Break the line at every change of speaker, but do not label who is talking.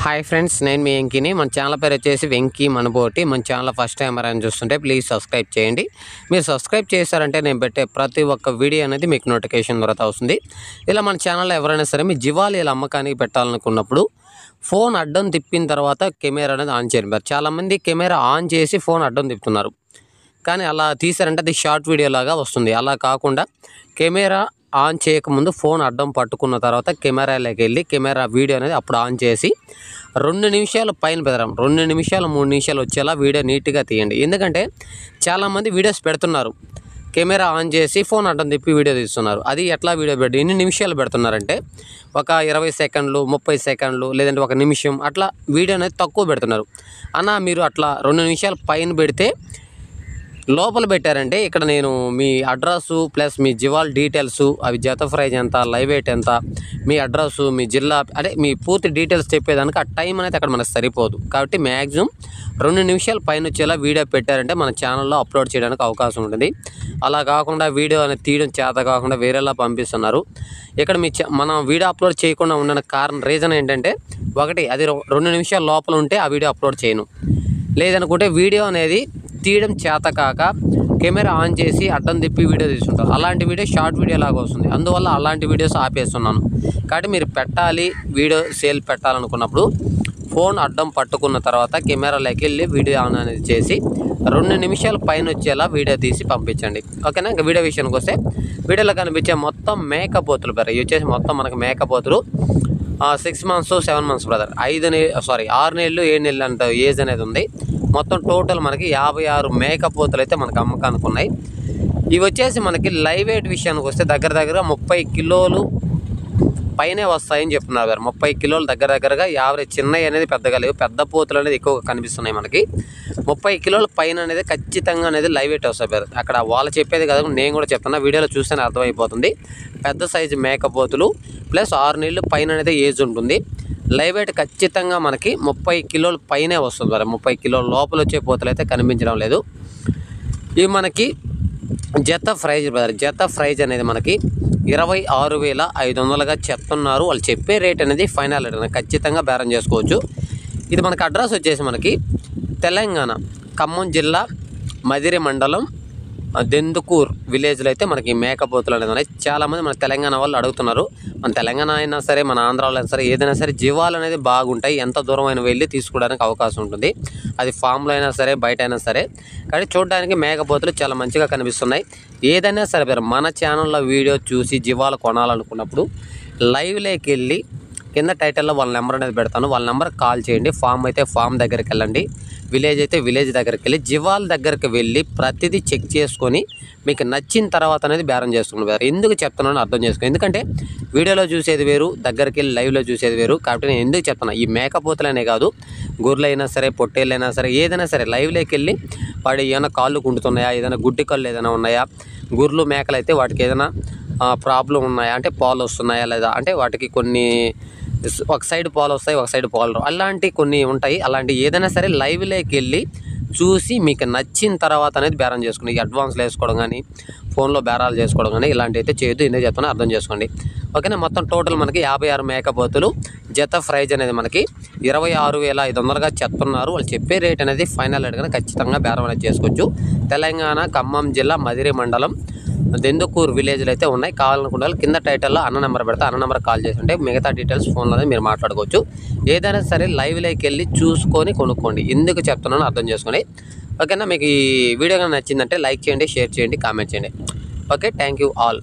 Hi friends, నేను మీ వెంకీని. మన channel పేరు వచ్చేసి వెంకీ మనబోటి. మన ఛానల్ ఫస్ట్ టైం అని చూస్తుంటే ప్లీజ్ సబ్స్క్రైబ్ చేయండి. మీరు సబ్స్క్రైబ్ చేశారంటే నేను పెట్టే ప్రతి ఒక్క వీడియో అనేది మీకు నోటిఫికేషన్ ద్వారా వస్తుంది. ఇలా మన ఛానల్లో ఎవరైనా సరే మీ జివాలీల అమ్మకానికి పెట్టాలనుకున్నప్పుడు ఫోన్ అడ్డం తిప్పిన తర్వాత కెమెరా అనేది ఆన్ చేయరు. చాలామంది కెమెరా ఆన్ చేసి ఫోన్ అడ్డం తిప్పుతున్నారు, కానీ అలా తీసారంటే అది షార్ట్ వీడియో లాగా వస్తుంది. అలా కాకుండా కెమెరా ఆన్ చేయకముందు ఫోన్ అడ్డం పట్టుకున్న తర్వాత కెమెరాలోకి వెళ్ళి కెమెరా వీడియో అనేది అప్పుడు ఆన్ చేసి 2 నిమిషాలు పైన పెడదాం, 2 నిమిషాలు 3 నిమిషాలు వచ్చేలా వీడియో నీట్గా తీయండి. ఎందుకంటే చాలామంది వీడియోస్ పెడుతున్నారు, కెమెరా ఆన్ చేసి ఫోన్ అడ్డం తిప్పి వీడియో తీస్తున్నారు. అది ఎట్లా వీడియో ఎన్ని నిమిషాలు పెడుతున్నారంటే ఒక 20 సెకండ్లు, 30 సెకండ్లు, లేదంటే 1 నిమిషం అట్లా వీడియో అనేది తక్కువ పెడుతున్నారు. అన్న మీరు అట్లా 2 నిమిషాలు పైన పెడితే లోపల పెట్టారంటే ఇక్కడ నేను మీ అడ్రస్సు ప్లస్ మీ జివాల్ డీటెయిల్స్, అవి జత ప్రైజ్ ఎంత, లైవ్ వెయిట్ ఎంత, మీ అడ్రస్సు, మీ జిల్లా, అదే మీ పూర్తి డీటెయిల్స్ చెప్పేదానికి ఆ టైం అనేది అక్కడ మనకు సరిపోదు. కాబట్టి మ్యాక్సిమం 2 నిమిషాలు పైన వచ్చేలా వీడియో పెట్టారంటే మన ఛానల్లో అప్లోడ్ చేయడానికి అవకాశం ఉంటుంది. అలా కాకుండా వీడియో అనేది తీయడం చేత కాకుండా వేరేలా పంపిస్తున్నారు. ఇక్కడ మనం వీడియో అప్లోడ్ చేయకుండా ఉన్న రీజన్ ఏంటంటే, ఒకటి అది 2 నిమిషాల లోపల ఉంటే ఆ వీడియో అప్లోడ్ చేయను, లేదనుకుంటే వీడియో అనేది తీయడం చేత కాక కెమెరా ఆన్ చేసి అడ్డం తిప్పి వీడియో తీసుకుంటారు. అలాంటి వీడియో షార్ట్ వీడియో లాగా వస్తుంది. అందువల్ల అలాంటి వీడియోస్ ఆపేస్తున్నాను. కాబట్టి మీరు పెట్టాలి, వీడియో సేల్ పెట్టాలనుకున్నప్పుడు ఫోన్ అడ్డం పట్టుకున్న తర్వాత కెమెరాలోకి వెళ్ళి వీడియో ఆన్ అనేది చేసి 2 నిమిషాల పైన వచ్చేలా వీడియో తీసి పంపించండి. ఓకేనా. ఇంకా వీడియో విషయానికి వస్తే, వీడియోలో కనిపించే మొత్తం మేకపోతులు ఇవి వచ్చేసి మొత్తం మనకు మేకపోతులు 6 మంత్స్ 7 మంత్స్ బ్రదర్, 6 నెలలు 7 నెలలు అంత ఏజ్ అనేది ఉంది. మొత్తం టోటల్ మనకి 56 మేకపోతులు అయితే మనకు అమ్మకానికి ఉన్నాయి. ఇవి వచ్చేసి మనకి లైవ్ వెయిట్ విషయానికి వస్తే దగ్గర 30 కిలోలు పైనే వస్తాయని చెప్తున్నారు గారు. 30 కిలోలు దగ్గరగా యావరేజ్, చిన్నవి అనేది పెద్దగా లేవు, పెద్ద పోతులు అనేది ఎక్కువగా కనిపిస్తున్నాయి మనకి. 30 కిలోల పైన అనేది ఖచ్చితంగా అనేది లైవ్ వెయిట్ వస్తాయి గారు. అక్కడ వాళ్ళు చెప్పేది కదా, నేను కూడా చెప్తున్నా, వీడియోలో చూస్తేనే అర్థమైపోతుంది. పెద్ద సైజు మేకపోతులు ప్లస్ 6 నెలలు పైన అనేది ఏజ్ ఉంటుంది. లైవ్ వెయిట్ ఖచ్చితంగా మనకి 30 కిలోల పైనే వస్తుంది మరి. 30 కిలోల లోపల వచ్చే పోతలు అయితే కనిపించడం లేదు. ఇవి మనకి జత ప్రైజ్ బ్రదర్, జత ప్రైజ్ అనేది మనకి 26,500గా చెప్తున్నారు. వాళ్ళు చెప్పే రేట్ అనేది ఫైనల్ రేట్ అనేది, ఖచ్చితంగా బేరం చేసుకోవచ్చు. ఇది మనకి అడ్రస్ వచ్చేసి మనకి తెలంగాణ ఖమ్మం జిల్లా మదిరి మండలం దెందుకూర్ విలేజ్లో అయితే మనకి మేకపోతులు అనేది ఉన్నాయి. చాలామంది మన తెలంగాణ వాళ్ళు అడుగుతున్నారు. మన తెలంగాణ అయినా సరే, మన ఆంధ్రాలో అయినా సరే, ఏదైనా సరే జీవాలు అనేది బాగుంటాయి. ఎంత దూరం అయినా వెళ్ళి తీసుకోవడానికి అవకాశం ఉంటుంది. అది ఫామ్లో అయినా సరే, బయట అయినా సరే. కానీ చూడడానికి మేకపోతులు చాలా మంచిగా కనిపిస్తున్నాయి. ఏదైనా సరే మన ఛానల్లో వీడియో చూసి జీవాలు కొనాలనుకున్నప్పుడు లైవ్లోకి వెళ్ళి కింద టైటిల్లో వాళ్ళ నెంబర్ అనేది పెడతాను, వాళ్ళ నెంబర్కి కాల్ చేయండి. ఫామ్ అయితే ఫామ్ దగ్గరికి వెళ్ళండి, విలేజ్ అయితే విలేజ్ దగ్గరికి వెళ్ళి జివాల్ దగ్గరికి వెళ్ళి ప్రతిదీ చెక్ చేసుకొని మీకు నచ్చిన తర్వాత అనేది బేరం చేసుకున్నారు. ఎందుకు చెప్తున్నానో అర్థం చేసుకోండి. ఎందుకంటే వీడియోలో చూసేది వేరు, దగ్గరికి వెళ్ళి లైవ్లో చూసేది వేరు. కాబట్టి నేను ఎందుకు చెప్తున్నా, ఈ మేకపోతులనే కాదు, గొర్రెలైనా సరే, పొట్టేళ్ళైనా సరే, ఏదైనా సరే లైవ్లోకి వెళ్ళి వాడి ఏమైనా కాళ్ళు కుంటున్నాయా, ఏదైనా గుడ్డి కళ్ళు ఏదైనా ఉన్నాయా, గుర్రెలు మేకలు అయితే వాటికి ఏదైనా ప్రాబ్లం ఉన్నాయా, అంటే పాలు వస్తున్నాయా లేదా, అంటే వాటికి కొన్ని ఒక సైడ్ పాలు వస్తాయి, ఒక సైడ్ పాలు రావు, అలాంటి కొన్ని ఉంటాయి. అలాంటి ఏదైనా సరే లైవ్లోకి వెళ్ళి చూసి మీకు నచ్చిన తర్వాత అనేది బేరం చేసుకోండి. అడ్వాన్స్లు వేసుకోవడం కానీ, ఫోన్లో బేరాలు చేసుకోవడం కానీ ఇలాంటివి అయితే చేయొద్దు. ఎందుకు చెప్తున్నా అర్థం చేసుకోండి. ఓకేనా. మొత్తం టోటల్ మనకి 56 మేకపోతులు. జత ప్రైజ్ అనేది మనకి 26,500గా చెప్తున్నారు. వాళ్ళు చెప్పే రేట్ అనేది ఫైనల్ రేట్ కానీ ఖచ్చితంగా బేరం అనేది చేసుకోవచ్చు. తెలంగాణ ఖమ్మం జిల్లా మదిరి మండలం దెందుకూర్ విలేజ్లో అయితే ఉన్నాయి. కావాలనుకున్న వాళ్ళు కింద టైటిల్లో అన్న నెంబర్ పెడితే అన్న నెంబర్ కాల్ చేసి ఉంటే మిగతా డీటెయిల్స్ ఫోన్లోనే మీరు మాట్లాడుకోవచ్చు. ఏదైనా సరే లైవ్లోకి వెళ్ళి చూసుకొని కొనుక్కోండి. ఎందుకు చెప్తున్నానో అర్థం చేసుకోండి. ఓకేనా. మీకు ఈ వీడియో కానీ నచ్చిందంటే లైక్ చేయండి, షేర్ చేయండి, కామెంట్ చేయండి. Okay, thank you all.